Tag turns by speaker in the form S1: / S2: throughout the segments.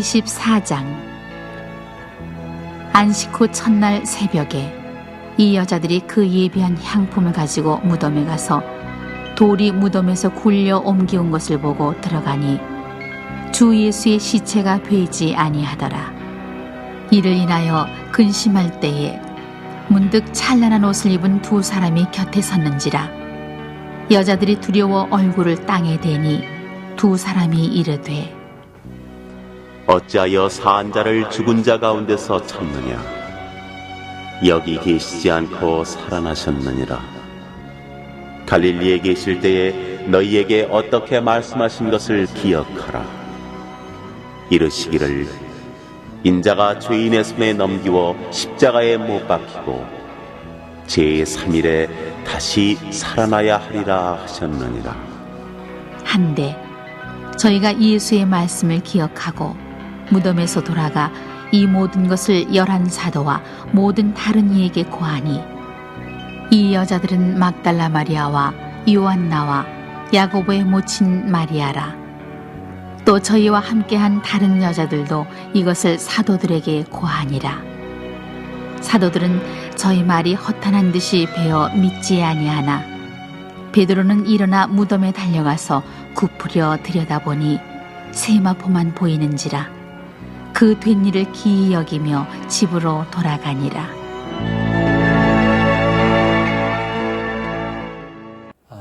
S1: 제24장. 안식 후 첫날 새벽에 이 여자들이 그 예비한 향품을 가지고 무덤에 가서 돌이 무덤에서 굴려 옮기운 것을 보고 들어가니 주 예수의 시체가 되지 아니하더라. 이를 인하여 근심할 때에 문득 찬란한 옷을 입은 두 사람이 곁에 섰는지라. 여자들이 두려워 얼굴을 땅에 대니 두 사람이 이르되,
S2: 어찌하여 사한 자를 죽은 자 가운데서 찾느냐? 여기 계시지 않고 살아나셨느니라. 갈릴리에 계실 때에 너희에게 어떻게 말씀하신 것을 기억하라. 이르시기를 인자가 죄인의 손에 넘기워 십자가에 못 박히고 제3일에 다시 살아나야 하리라 하셨느니라.
S1: 한데 저희가 예수의 말씀을 기억하고 무덤에서 돌아가 이 모든 것을 11사도와 모든 다른 이에게 고하니, 이 여자들은 막달라 마리아와 요한나와 야고보의 모친 마리아라. 또 저희와 함께한 다른 여자들도 이것을 사도들에게 고하니라. 사도들은 저희 말이 허탄한 듯이 배어 믿지 아니하나 베드로는 일어나 무덤에 달려가서 굽으려 들여다보니 세마포만 보이는지라. 그 된 일을 기이 여기며 집으로 돌아가니라.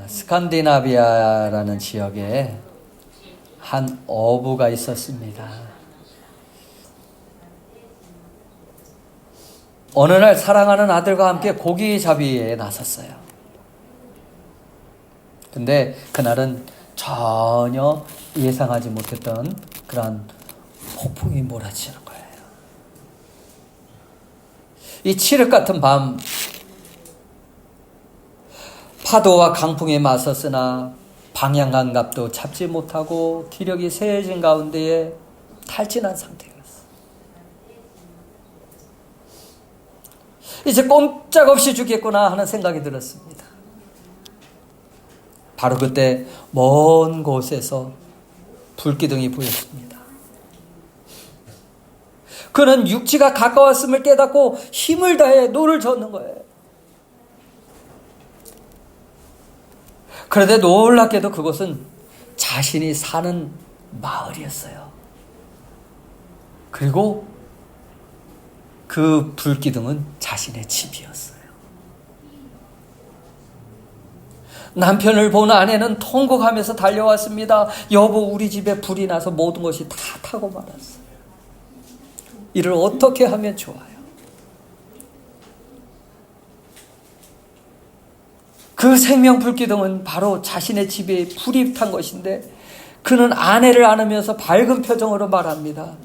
S3: 스칸디나비아라는 지역에 한 어부가 있었습니다. 어느 날 사랑하는 아들과 함께 고기잡이에 나섰어요. 근데 그날은 전혀 예상하지 못했던 그런 폭풍이 몰아치는 거예요. 이 칠흑 같은 밤, 파도와 강풍에 맞섰으나 방향감각도 잡지 못하고 기력이 쇠해진 가운데에 탈진한 상태였어. 이제 꼼짝없이 죽겠구나 하는 생각이 들었습니다. 바로 그때 먼 곳에서 불기둥이 보였습니다. 그는 육지가 가까웠음을 깨닫고 힘을 다해 노를 젓는 거예요. 그런데 놀랍게도 그곳은 자신이 사는 마을이었어요. 그리고 그 불기둥은 자신의 집이었어요. 남편을 본 아내는 통곡하면서 달려왔습니다. 여보, 우리 집에 불이 나서 모든 것이 다 타고 말았어요. 이를 어떻게 하면 좋아요? 그 생명 불기둥은 바로 자신의 집에 불이 탄 것인데 그는 아내를 안으면서 밝은 표정으로 말합니다.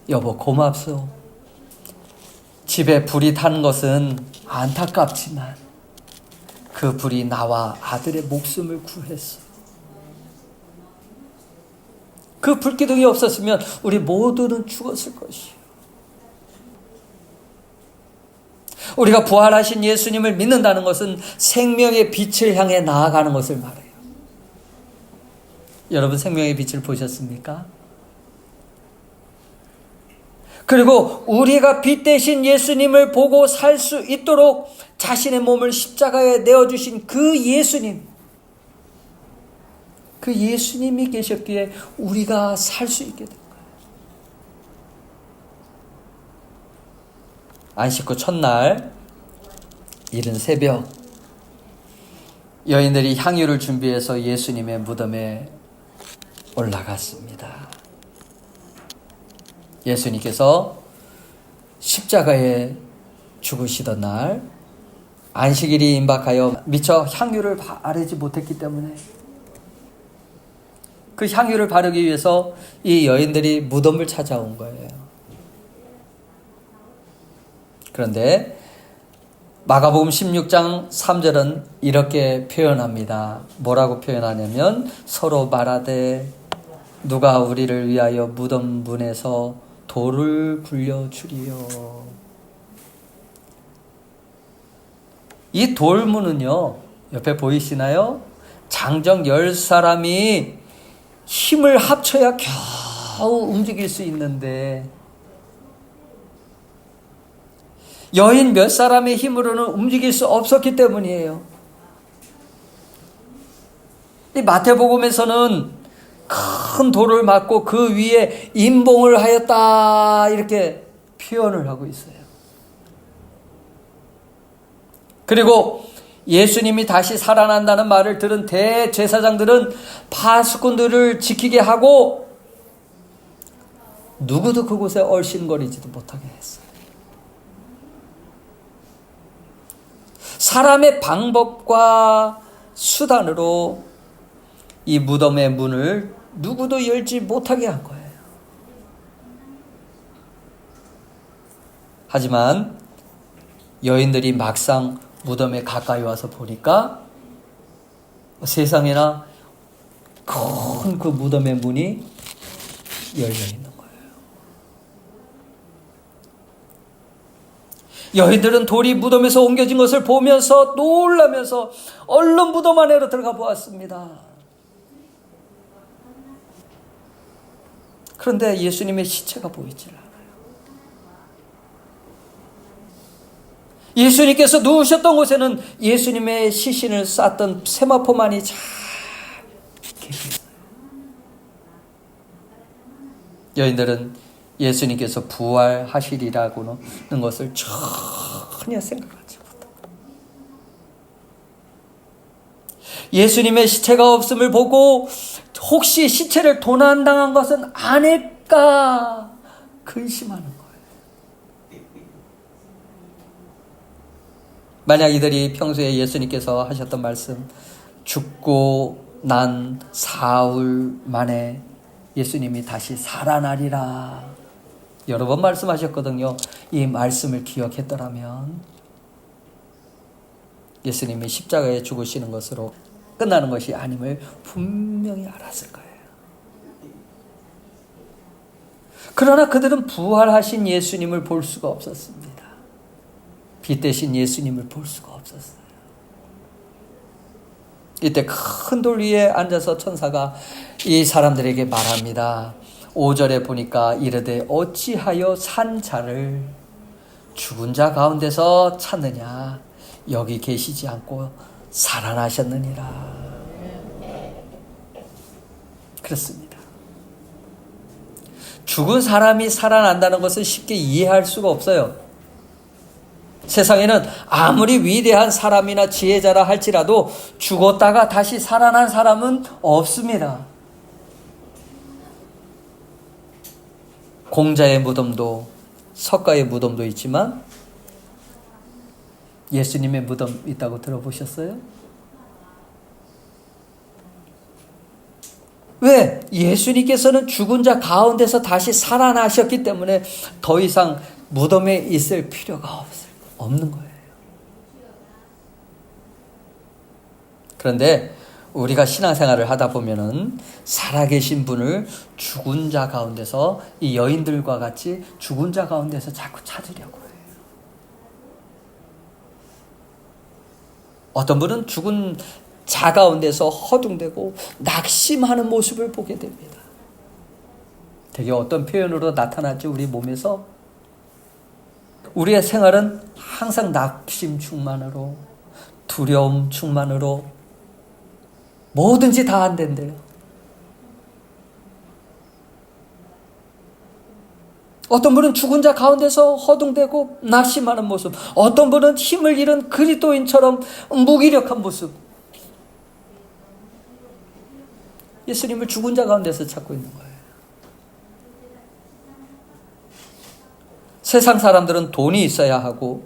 S3: 여보, 고맙소. 집에 불이 탄 것은 안타깝지만 그 불이 나와 아들의 목숨을 구했어. 그 불기둥이 없었으면 우리 모두는 죽었을 것이요. 우리가 부활하신 예수님을 믿는다는 것은 생명의 빛을 향해 나아가는 것을 말해요. 여러분, 생명의 빛을 보셨습니까? 그리고 우리가 빛 대신 예수님을 보고 살 수 있도록 자신의 몸을 십자가에 내어주신 그 예수님, 그 예수님이 계셨기에 우리가 살 수 있게 된 거예요. 안식 후 첫날 이른 새벽, 여인들이 향유를 준비해서 예수님의 무덤에 올라갔습니다. 예수님께서 십자가에 죽으시던 날 안식일이 임박하여 미처 향유를 바르지 못했기 때문에 그 향유를 바르기 위해서 이 여인들이 무덤을 찾아온 거예요. 그런데 마가복음 16장 3절은 이렇게 표현합니다. 뭐라고 표현하냐면 서로 말하되 누가 우리를 위하여 무덤 문에서 돌을 굴려주리요. 이 돌문은요, 옆에 보이시나요? 장정 10사람이 힘을 합쳐야 겨우 움직일 수 있는데 여인 몇 사람의 힘으로는 움직일 수 없었기 때문이에요. 이 마태복음에서는 큰 돌을 맞고 그 위에 임봉을 하였다 이렇게 표현을 하고 있어요. 그리고 예수님이 다시 살아난다는 말을 들은 대제사장들은 파수꾼들을 지키게 하고 누구도 그곳에 얼씬거리지도 못하게 했어요. 사람의 방법과 수단으로 이 무덤의 문을 누구도 열지 못하게 한 거예요. 하지만 여인들이 막상 무덤에 가까이 와서 보니까 세상에나 큰 그 무덤의 문이 열려 있는 거예요. 여인들은 돌이 무덤에서 옮겨진 것을 보면서 놀라면서 얼른 무덤 안으로 들어가 보았습니다. 그런데 예수님의 시체가 보이질 않아요. 예수님께서 누우셨던 곳에는 예수님의 시신을 쌌던 세마포만이 잘 계셨어요. 여인들은 예수님께서 부활하시리라고는 것을 전혀 생각하지 못합니다. 예수님의 시체가 없음을 보고 혹시 시체를 도난당한 것은 아닐까 근심하는 거예요. 만약 이들이 평소에 예수님께서 하셨던 말씀, 죽고 난 사흘 만에 예수님이 다시 살아나리라 여러 번 말씀하셨거든요. 이 말씀을 기억했더라면 예수님이 십자가에 죽으시는 것으로 끝나는 것이 아님을 분명히 알았을 거예요. 그러나 그들은 부활하신 예수님을 볼 수가 없었습니다. 빛 대신 예수님을 볼 수가 없었어요. 이때 큰 돌 위에 앉아서 천사가 이 사람들에게 말합니다. 5절에 보니까 이르되 어찌하여 산 자를 죽은 자 가운데서 찾느냐, 여기 계시지 않고 살아나셨느니라. 그렇습니다. 죽은 사람이 살아난다는 것은 쉽게 이해할 수가 없어요. 세상에는 아무리 위대한 사람이나 지혜자라 할지라도 죽었다가 다시 살아난 사람은 없습니다. 공자의 무덤도 석가의 무덤도 있지만 예수님의 무덤 있다고 들어보셨어요? 왜? 예수님께서는 죽은 자 가운데서 다시 살아나셨기 때문에 더 이상 무덤에 있을 필요가 없는 거예요. 그런데 우리가 신앙생활을 하다 보면은 살아계신 분을 죽은 자 가운데서 이 여인들과 같이 죽은 자 가운데서 자꾸 찾으려고 해요. 어떤 분은 죽은 자 가운데서 허둥대고 낙심하는 모습을 보게 됩니다. 되게 어떤 표현으로 나타나죠? 우리 몸에서 우리의 생활은 항상 낙심 충만으로, 두려움 충만으로 뭐든지 다 안 된대요. 어떤 분은 죽은 자 가운데서 허둥대고 낙심하는 모습, 어떤 분은 힘을 잃은 그리스도인처럼 무기력한 모습. 예수님을 죽은 자 가운데서 찾고 있는 거예요. 세상 사람들은 돈이 있어야 하고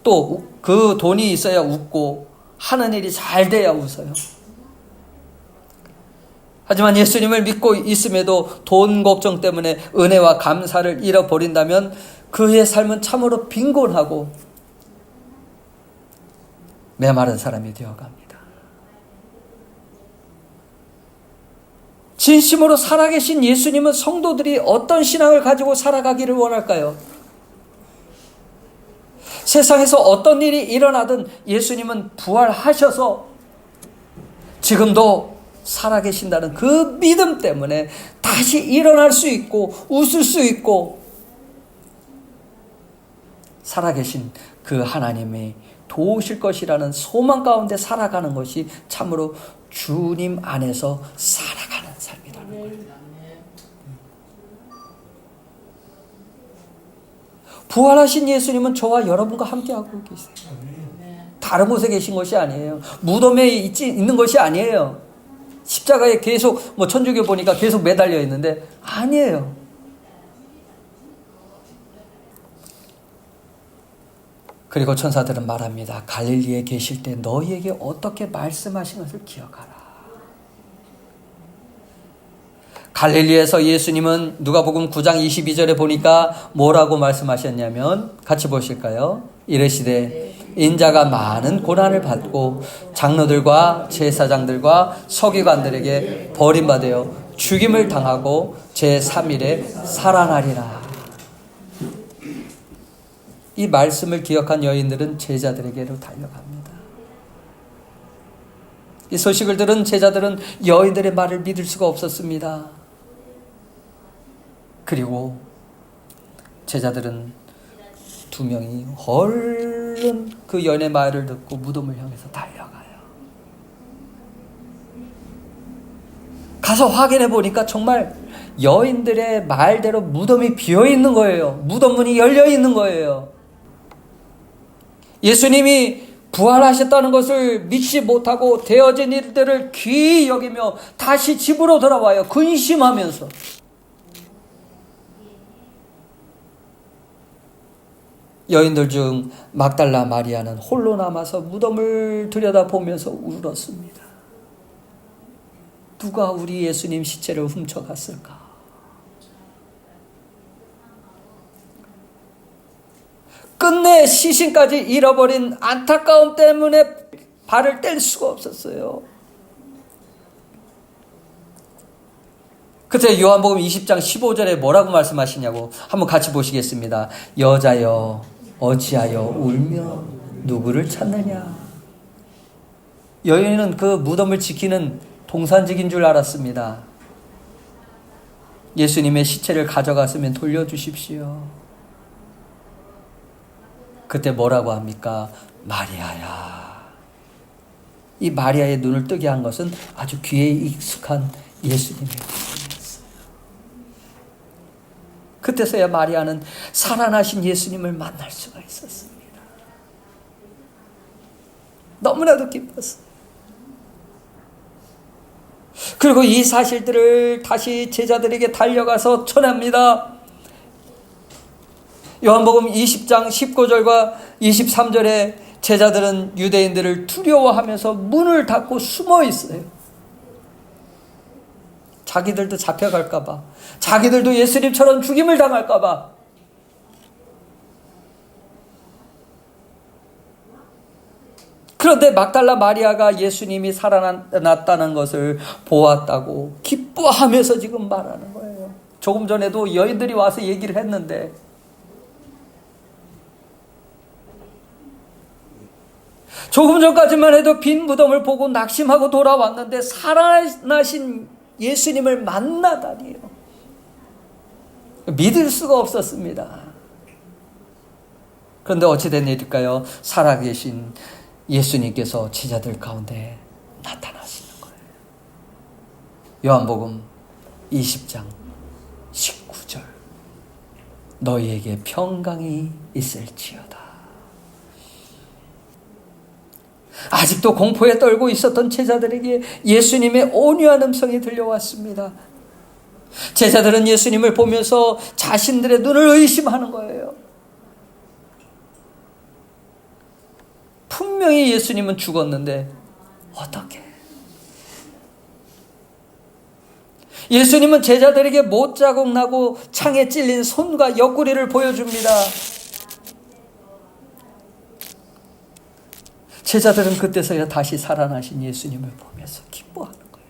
S3: 또 그 돈이 있어야 웃고 하는 일이 잘 돼야 웃어요. 하지만 예수님을 믿고 있음에도 돈 걱정 때문에 은혜와 감사를 잃어버린다면 그의 삶은 참으로 빈곤하고 메마른 사람이 되어갑니다. 진심으로 살아계신 예수님은 성도들이 어떤 신앙을 가지고 살아가기를 원할까요? 세상에서 어떤 일이 일어나든 예수님은 부활하셔서 지금도 살아계신다는 그 믿음 때문에 다시 일어날 수 있고 웃을 수 있고 살아계신 그 하나님이 도우실 것이라는 소망 가운데 살아가는 것이 참으로 주님 안에서 살아가는 삶이라는 거예요. 부활하신 예수님은 저와 여러분과 함께하고 계세요. 다른 곳에 계신 것이 아니에요. 무덤에 있는 것이 아니에요. 십자가에 계속 천주교 보니까 계속 매달려 있는데 아니에요. 그리고 천사들은 말합니다. 갈릴리에 계실 때 너희에게 어떻게 말씀하신 것을 기억하라. 갈릴리에서 예수님은 누가복음 9장 22절에 보니까 뭐라고 말씀하셨냐면 같이 보실까요? 이르시되 인자가 많은 고난을 받고 장로들과 제사장들과 서기관들에게 버림받아 죽임을 당하고 제3일에 살아나리라. 이 말씀을 기억한 여인들은 제자들에게로 달려갑니다. 이 소식을 들은 제자들은 여인들의 말을 믿을 수가 없었습니다. 그리고 제자들은 두 명이 얼른 그 여인의 말을 듣고 무덤을 향해서 달려가요. 가서 확인해 보니까 정말 여인들의 말대로 무덤이 비어 있는 거예요. 무덤 문이 열려 있는 거예요. 예수님이 부활하셨다는 것을 믿지 못하고 되어진 일들을 귀히 여기며 다시 집으로 돌아와요. 근심하면서. 여인들 중 막달라 마리아는 홀로 남아서 무덤을 들여다보면서 울었습니다. 누가 우리 예수님 시체를 훔쳐갔을까? 끝내 시신까지 잃어버린 안타까움 때문에 발을 뗄 수가 없었어요. 그때 요한복음 20장 15절에 뭐라고 말씀하시냐고 한번 같이 보시겠습니다. 여자여 어찌하여 울며 누구를 찾느냐. 여인은 그 무덤을 지키는 동산직인 줄 알았습니다. 예수님의 시체를 가져갔으면 돌려주십시오. 그때 뭐라고 합니까? 마리아야. 이 마리아의 눈을 뜨게 한 것은 아주 귀에 익숙한 예수님의 말씀이었어요. 그때서야 마리아는 살아나신 예수님을 만날 수가 있었습니다. 너무나도 기뻤어요. 그리고 이 사실들을 다시 제자들에게 달려가서 전합니다. 요한복음 20장 19절과 23절에 제자들은 유대인들을 두려워하면서 문을 닫고 숨어 있어요. 자기들도 잡혀갈까 봐. 자기들도 예수님처럼 죽임을 당할까 봐. 그런데 막달라 마리아가 예수님이 살아났다는 것을 보았다고 기뻐하면서 지금 말하는 거예요. 조금 전에도 여인들이 와서 얘기를 했는데 조금 전까지만 해도 빈 무덤을 보고 낙심하고 돌아왔는데 살아나신 예수님을 만나다니요. 믿을 수가 없었습니다. 그런데 어찌된 일일까요? 살아계신 예수님께서 제자들 가운데 나타나시는 거예요. 요한복음 20장 19절 너희에게 평강이 있을지어다. 아직도 공포에 떨고 있었던 제자들에게 예수님의 온유한 음성이 들려왔습니다. 제자들은 예수님을 보면서 자신들의 눈을 의심하는 거예요. 분명히 예수님은 죽었는데 어떻게? 예수님은 제자들에게 못자국 나고 창에 찔린 손과 옆구리를 보여줍니다. 제자들은 그때서야 다시 살아나신 예수님을 보면서 기뻐하는 거예요.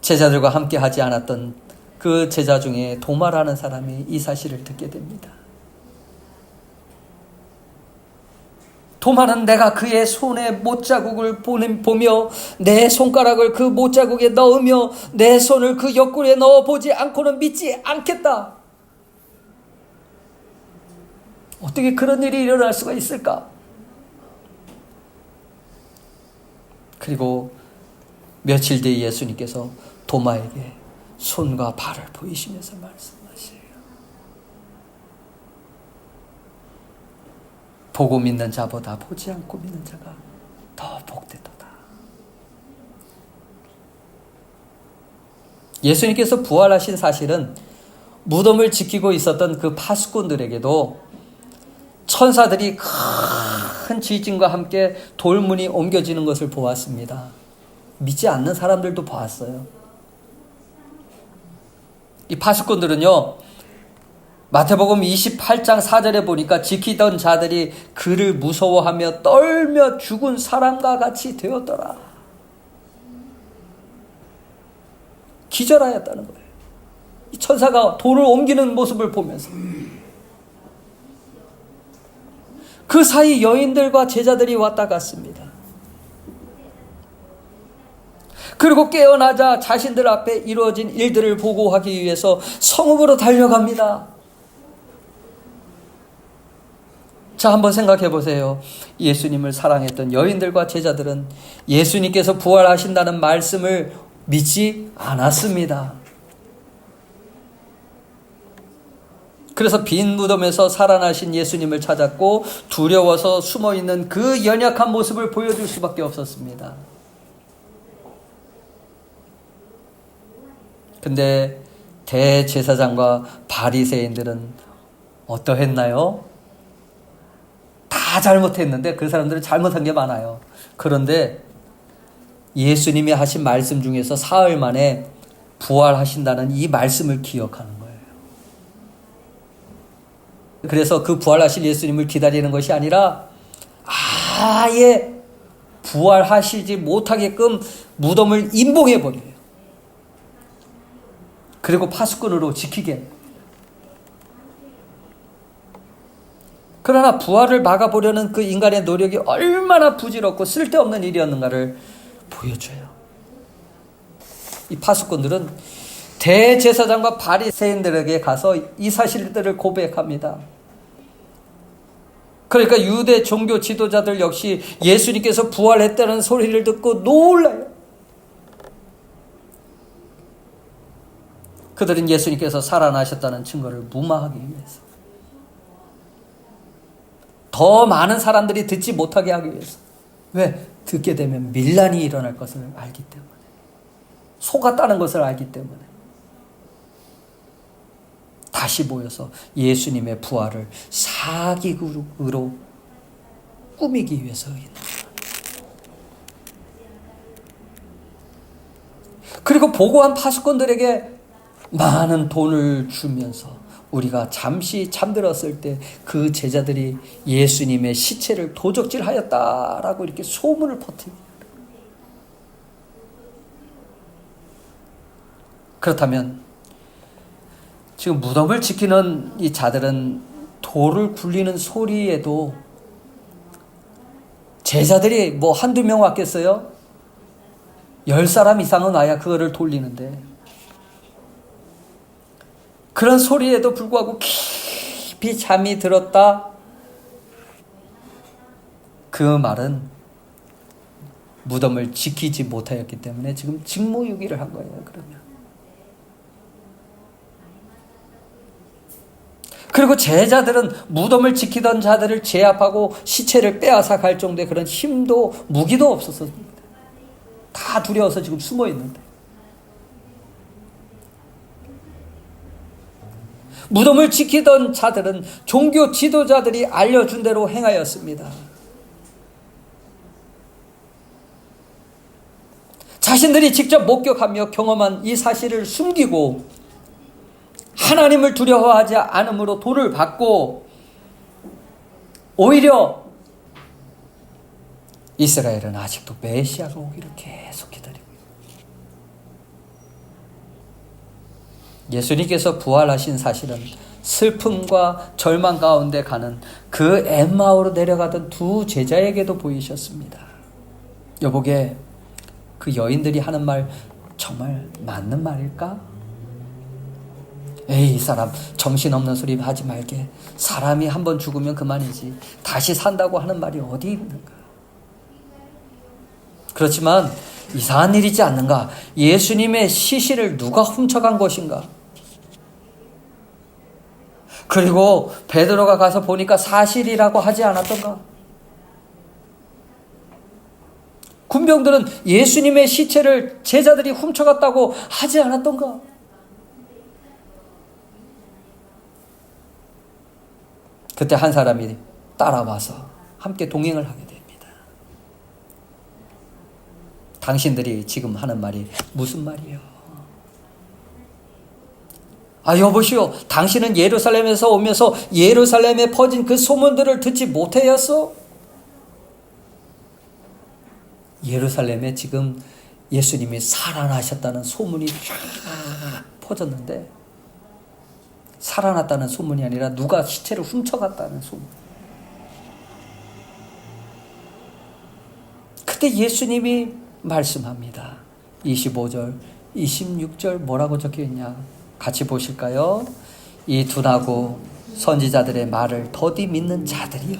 S3: 제자들과 함께 하지 않았던 그 제자 중에 도마라는 사람이 이 사실을 듣게 됩니다. 도마는 내가 그의 손에 못자국을 보며 내 손가락을 그 못자국에 넣으며 내 손을 그 옆구리에 넣어보지 않고는 믿지 않겠다. 어떻게 그런 일이 일어날 수가 있을까? 그리고 며칠 뒤에 예수님께서 도마에게 손과 발을 보이시면서 말씀하세요. 보고 믿는 자보다 보지 않고 믿는 자가 더 복되도다. 예수님께서 부활하신 사실은 무덤을 지키고 있었던 그 파수꾼들에게도 천사들이 큰 지진과 함께 돌문이 옮겨지는 것을 보았습니다. 믿지 않는 사람들도 보았어요. 이 파수꾼들은요, 마태복음 28장 4절에 보니까 지키던 자들이 그를 무서워하며 떨며 죽은 사람과 같이 되었더라. 기절하였다는 거예요. 이 천사가 돌을 옮기는 모습을 보면서. 그 사이 여인들과 제자들이 왔다 갔습니다. 그리고 깨어나자 자신들 앞에 이루어진 일들을 보고하기 위해서 성읍으로 달려갑니다. 자, 한번 생각해 보세요. 예수님을 사랑했던 여인들과 제자들은 예수님께서 부활하신다는 말씀을 믿지 않았습니다. 그래서 빈 무덤에서 살아나신 예수님을 찾았고 두려워서 숨어있는 그 연약한 모습을 보여줄 수밖에 없었습니다. 근데 대제사장과 바리새인들은 어떠했나요? 다 잘못했는데 그 사람들은 잘못한 게 많아요. 그런데 예수님이 하신 말씀 중에서 사흘 만에 부활하신다는 이 말씀을 기억하는 거예요. 그래서 그 부활하실 예수님을 기다리는 것이 아니라 아예 부활하시지 못하게끔 무덤을 임봉해버려요. 그리고 파수꾼으로 지키게. 그러나 부활을 막아보려는 그 인간의 노력이 얼마나 부질없고 쓸데없는 일이었는가를 보여줘요. 이 파수꾼들은 대제사장과 바리새인들에게 가서 이 사실들을 고백합니다. 그러니까 유대 종교 지도자들 역시 예수님께서 부활했다는 소리를 듣고 놀라요. 그들은 예수님께서 살아나셨다는 증거를 무마하기 위해서, 더 많은 사람들이 듣지 못하게 하기 위해서. 왜? 듣게 되면 밀란이 일어날 것을 알기 때문에, 속았다는 것을 알기 때문에 다시 모여서 예수님의 부활을 사기극으로 꾸미기 위해서입니다. 그리고 보고한 파수꾼들에게 많은 돈을 주면서 우리가 잠시 잠들었을 때 그 제자들이 예수님의 시체를 도적질하였다라고 이렇게 소문을 퍼뜨립니다. 그렇다면 지금 무덤을 지키는 이 자들은 돌을 굴리는 소리에도 제자들이 뭐 한두 명 왔겠어요? 10사람 이상은 와야 그거를 돌리는데, 그런 소리에도 불구하고 깊이 잠이 들었다. 그 말은 무덤을 지키지 못하였기 때문에 지금 직무유기를 한 거예요. 그러면. 그리고 제자들은 무덤을 지키던 자들을 제압하고 시체를 빼앗아 갈 정도의 그런 힘도 무기도 없었습니다. 다 두려워서 지금 숨어 있는데. 무덤을 지키던 자들은 종교 지도자들이 알려준 대로 행하였습니다. 자신들이 직접 목격하며 경험한 이 사실을 숨기고 하나님을 두려워하지 않음으로 돈을 받고 오히려 이스라엘은 아직도 메시아가 오기를 계속 기다리고 있습니다. 예수님께서 부활하신 사실은 슬픔과 절망 가운데 가는 그 엠마오로 내려가던 두 제자에게도 보이셨습니다. 여보게, 그 여인들이 하는 말 정말 맞는 말일까? 에이, 이 사람 정신없는 소리 하지 말게. 사람이 한번 죽으면 그만이지 다시 산다고 하는 말이 어디 있는가? 그렇지만 이상한 일이지 않는가? 예수님의 시신을 누가 훔쳐간 것인가? 그리고 베드로가 가서 보니까 사실이라고 하지 않았던가? 군병들은 예수님의 시체를 제자들이 훔쳐갔다고 하지 않았던가? 그때 한 사람이 따라와서 함께 동행을 하게 됩니다. 당신들이 지금 하는 말이 무슨 말이요? 아, 여보시오, 당신은 예루살렘에서 오면서 예루살렘에 퍼진 그 소문들을 듣지 못하였어? 예루살렘에 지금 예수님이 살아나셨다는 소문이 쫙 퍼졌는데, 살아났다는 소문이 아니라 누가 시체를 훔쳐갔다는 소문. 그때 예수님이 말씀합니다. 25절, 26절 뭐라고 적혀있냐? 같이 보실까요? 이 둔하고 선지자들의 말을 더디 믿는 자들이요,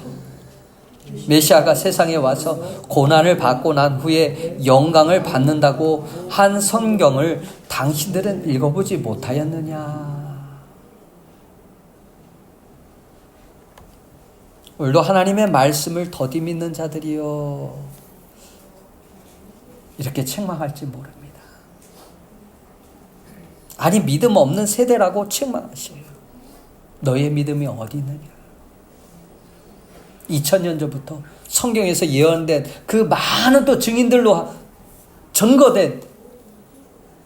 S3: 메시아가 세상에 와서 고난을 받고 난 후에 영광을 받는다고 한 성경을 당신들은 읽어보지 못하였느냐? 오늘도 하나님의 말씀을 더디 믿는 자들이요, 이렇게 책망할지 모릅니다. 아니, 믿음 없는 세대라고 책망하셔요. 너의 믿음이 어디 있느냐? 2000년 전부터 성경에서 예언된 그 많은 또 증인들로 증거된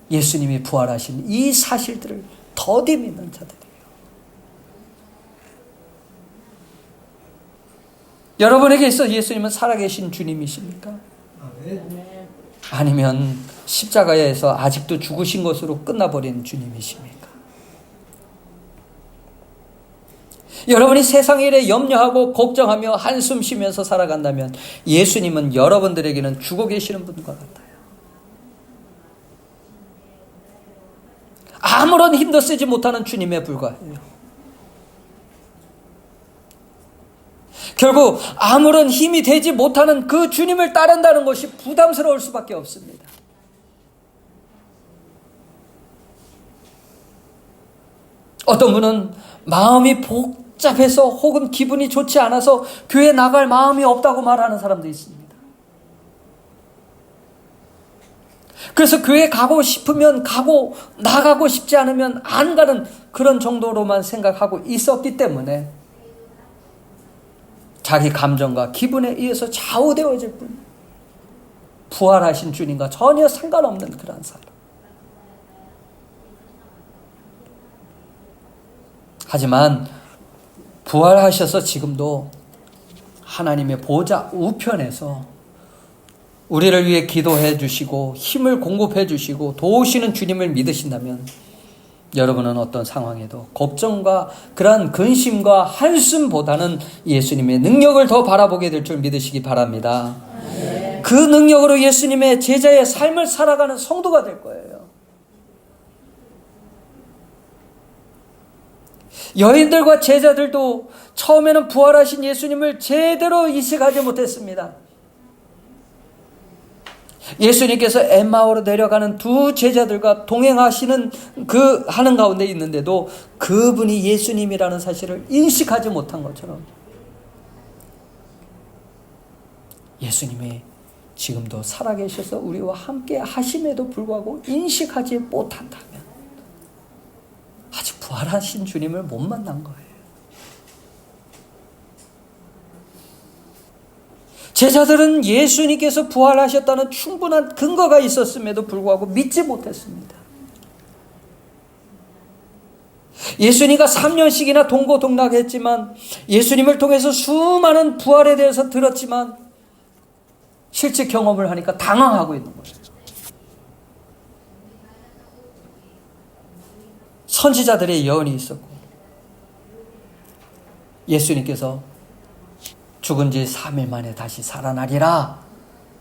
S3: 예수님이 부활하신 이 사실들을 더디 믿는 자들이에요. 여러분에게 있어 예수님은 살아계신 주님이십니까? 아니면 십자가에서 아직도 죽으신 것으로 끝나버린 주님이십니까? 여러분이 세상 일에 염려하고 걱정하며 한숨 쉬면서 살아간다면 예수님은 여러분들에게는 죽어 계시는 분과 같아요. 아무런 힘도 쓰지 못하는 주님에 불과해요. 결국 아무런 힘이 되지 못하는 그 주님을 따른다는 것이 부담스러울 수밖에 없습니다. 어떤 분은 마음이 복잡해서 혹은 기분이 좋지 않아서 교회 나갈 마음이 없다고 말하는 사람도 있습니다. 그래서 교회 가고 싶으면 가고 나가고 싶지 않으면 안 가는 그런 정도로만 생각하고 있었기 때문에 자기 감정과 기분에 의해서 좌우되어질 뿐, 부활하신 주님과 전혀 상관없는 그런 사람. 하지만 부활하셔서 지금도 하나님의 보좌 우편에서 우리를 위해 기도해 주시고 힘을 공급해 주시고 도우시는 주님을 믿으신다면 여러분은 어떤 상황에도 걱정과 그러한 근심과 한숨보다는 예수님의 능력을 더 바라보게 될 줄 믿으시기 바랍니다. 그 능력으로 예수님의 제자의 삶을 살아가는 성도가 될 거예요. 여인들과 제자들도 처음에는 부활하신 예수님을 제대로 인식하지 못했습니다. 예수님께서 엠마오로 내려가는 두 제자들과 동행하시는 그 하는 가운데 있는데도 그분이 예수님이라는 사실을 인식하지 못한 것처럼 예수님이 지금도 살아계셔서 우리와 함께 하심에도 불구하고 인식하지 못한다면 아직 부활하신 주님을 못 만난 거예요. 제자들은 예수님께서 부활하셨다는 충분한 근거가 있었음에도 불구하고 믿지 못했습니다. 예수님과 3년씩이나 동고동락했지만, 예수님을 통해서 수많은 부활에 대해서 들었지만 실제 경험을 하니까 당황하고 있는 거예요. 선지자들의 예언이 있었고 예수님께서 죽은 지 3일 만에 다시 살아나리라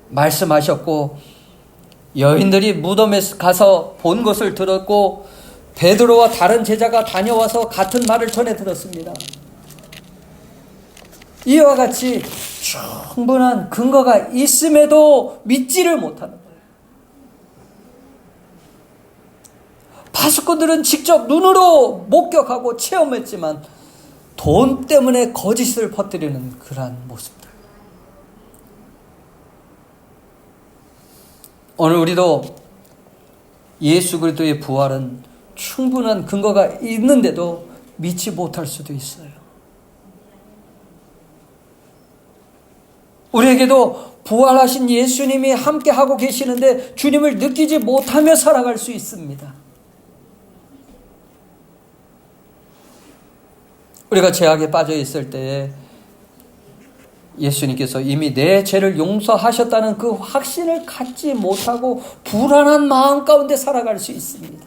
S3: 말씀하셨고, 여인들이 무덤에 가서 본 것을 들었고 베드로와 다른 제자가 다녀와서 같은 말을 전해 들었습니다. 이와 같이 충분한 근거가 있음에도 믿지를 못하는 거예요. 파수꾼들은 직접 눈으로 목격하고 체험했지만 돈 때문에 거짓을 퍼뜨리는 그러한 모습들. 오늘 우리도 예수 그리스도의 부활은 충분한 근거가 있는데도 믿지 못할 수도 있어요. 우리에게도 부활하신 예수님이 함께하고 계시는데 주님을 느끼지 못하며 살아갈 수 있습니다. 우리가 죄악에 빠져 있을 때에 예수님께서 이미 내 죄를 용서하셨다는 그 확신을 갖지 못하고 불안한 마음 가운데 살아갈 수 있습니다.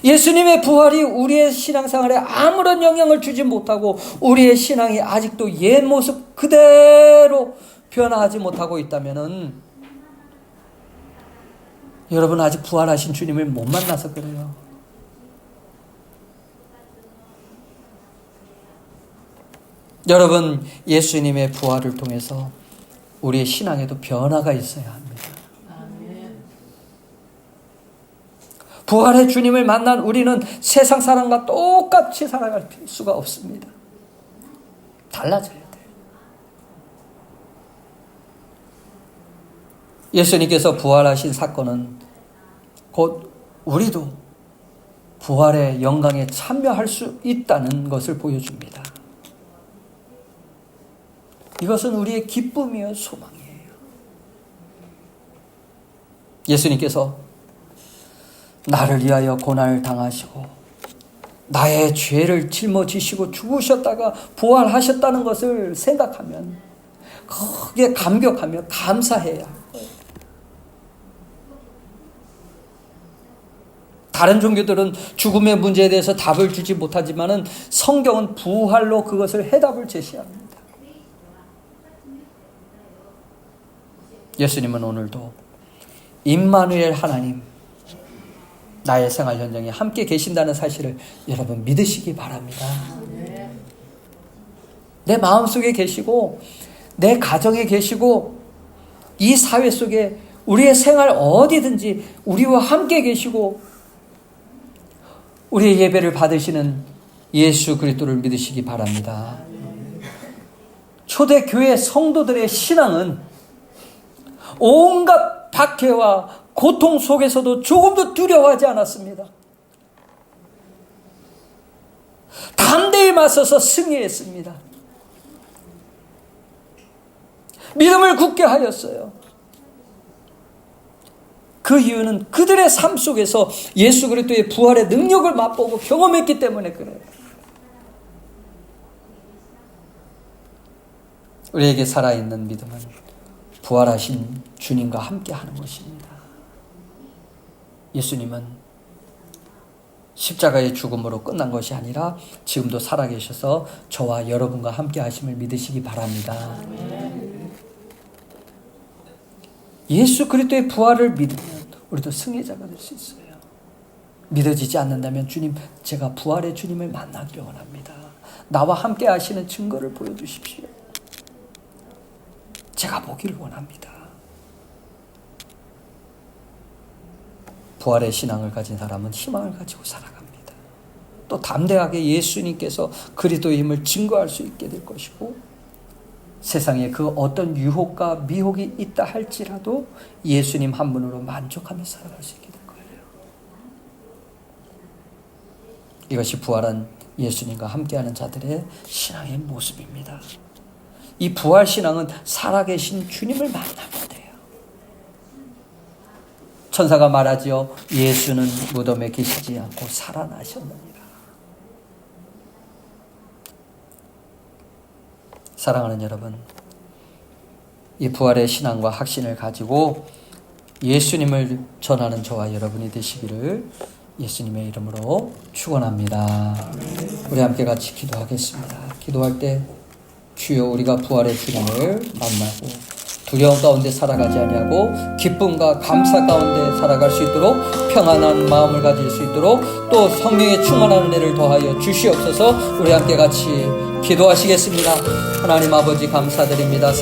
S3: 예수님의 부활이 우리의 신앙생활에 아무런 영향을 주지 못하고 우리의 신앙이 아직도 옛 모습 그대로 변화하지 못하고 있다면은 여러분 아직 부활하신 주님을 못 만나서 그래요. 여러분, 예수님의 부활을 통해서 우리의 신앙에도 변화가 있어야 합니다. 부활의 주님을 만난 우리는 세상 사람과 똑같이 살아갈 수가 없습니다. 달라져야 돼요. 예수님께서 부활하신 사건은 곧 우리도 부활의 영광에 참여할 수 있다는 것을 보여줍니다. 이것은 우리의 기쁨이요 소망이에요. 예수님께서 나를 위하여 고난을 당하시고 나의 죄를 짊어지시고 죽으셨다가 부활하셨다는 것을 생각하면 크게 감격하며 감사해야 합니다. 다른 종교들은 죽음의 문제에 대해서 답을 주지 못하지만은 성경은 부활로 그것을 해답을 제시합니다. 예수님은 오늘도 임마누엘 하나님, 나의 생활 현장에 함께 계신다는 사실을 여러분 믿으시기 바랍니다. 내 마음속에 계시고 내 가정에 계시고 이 사회 속에 우리의 생활 어디든지 우리와 함께 계시고 우리의 예배를 받으시는 예수 그리스도를 믿으시기 바랍니다. 초대교회 성도들의 신앙은 온갖 박해와 고통 속에서도 조금도 두려워하지 않았습니다. 담대히 맞서서 승리했습니다. 믿음을 굳게 하였어요. 그 이유는 그들의 삶 속에서 예수 그리스도의 부활의 능력을 맛보고 경험했기 때문에 그래요. 우리에게 살아있는 믿음은 부활하신 주님과 함께 하는 것입니다. 예수님은 십자가의 죽음으로 끝난 것이 아니라 지금도 살아계셔서 저와 여러분과 함께 하심을 믿으시기 바랍니다. 예수 그리스도의 부활을 믿으면 우리도 승리자가 될 수 있어요. 믿어지지 않는다면 주님, 제가 부활의 주님을 만나기를 원합니다. 나와 함께 하시는 증거를 보여주십시오. 제가 보기를 원합니다. 부활의 신앙을 가진 사람은 희망을 가지고 살아갑니다. 또 담대하게 예수님께서 그리스도의 힘을 증거할 수 있게 될 것이고 세상에 그 어떤 유혹과 미혹이 있다 할지라도 예수님 한 분으로 만족하며 살아갈 수 있게 될 거예요. 이것이 부활한 예수님과 함께하는 자들의 신앙의 모습입니다. 이 부활 신앙은 살아계신 주님을 만나면 돼요. 천사가 말하지요. 예수는 무덤에 계시지 않고 살아나셨느니라. 사랑하는 여러분, 이 부활의 신앙과 확신을 가지고 예수님을 전하는 저와 여러분이 되시기를 예수님의 이름으로 축원합니다. 우리 함께 같이 기도하겠습니다. 기도할 때 주여 우리가 부활의 주님을 만나고 두려움 가운데 살아가지 아니하고 기쁨과 감사 가운데 살아갈 수 있도록 평안한 마음을 가질 수 있도록 또 성령의 충만한 은혜를 더하여 주시옵소서. 우리 함께 같이 기도하시겠습니다. 하나님 아버지 감사드립니다.